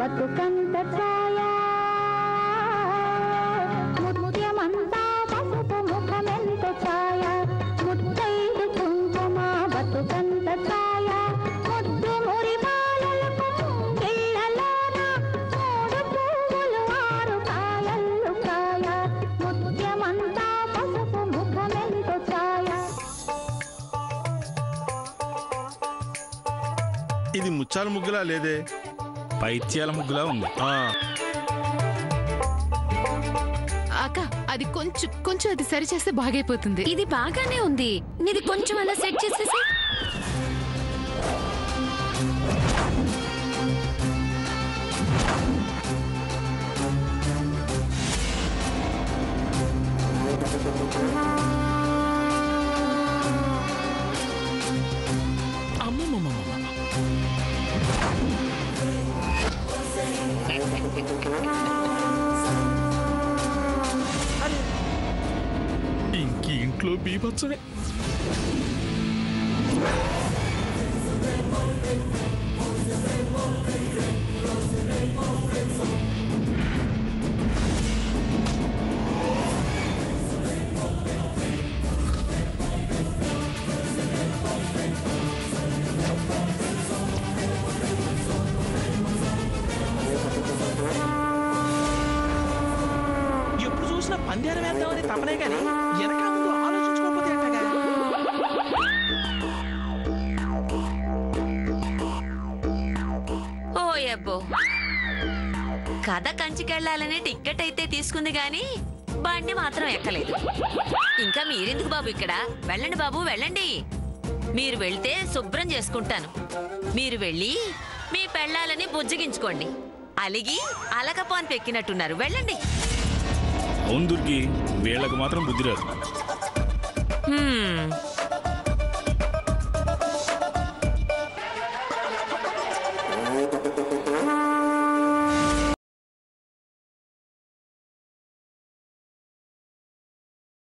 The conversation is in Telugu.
బతుకంత ఛాయా ముత్యమంతా పసుపు ముఖమెంత ఛాయా ముత్తైదు కుంకుమ బతుకంత ఛాయా ముద్దు మురి బాలలకు గిళ్ళలోన మూడు పువ్వులు ఆరు కాయలు కాయ ముత్యమంతా పసుపు ముఖమెంత ఛాయా. ఇది ముచ్చాల ముగ్గులా లేదే, పైత్యాల ముగ్గులా ఉంది. అక్క అది కొంచెం అది సరి చేస్తే బాగైపోతుంది. ఇది బాగానే ఉంది, నీది కొంచెం అలా సెట్ చేసేసి. ఇంక ఇంట్లో బీభత్సమే. ఎప్పుడు చూసినా పందేరం వేద్దామని తపనే గాని వెనక ముందు ఆలోచించుకోకపోతే ఎట్టగా? ఓయబ్బో, కథ కంచికెళ్లాలనే టిక్కెట్ అయితే తీసుకుంది గాని బండి మాత్రం ఎక్కలేదు. ఇంకా మీరెందుకు బాబు ఇక్కడ? వెళ్ళండి బాబు వెళ్ళండి. మీరు వెళ్తే శుభ్రం చేసుకుంటాను. మీరు వెళ్ళి మీ పెళ్ళాలని బుజ్జగించుకోండి. అలిగి అలకపోని పెక్కినట్టున్నారు, వెళ్ళండి. అవును దుర్గి, వీళ్ళకు మాత్రం బుద్ధి రాదు.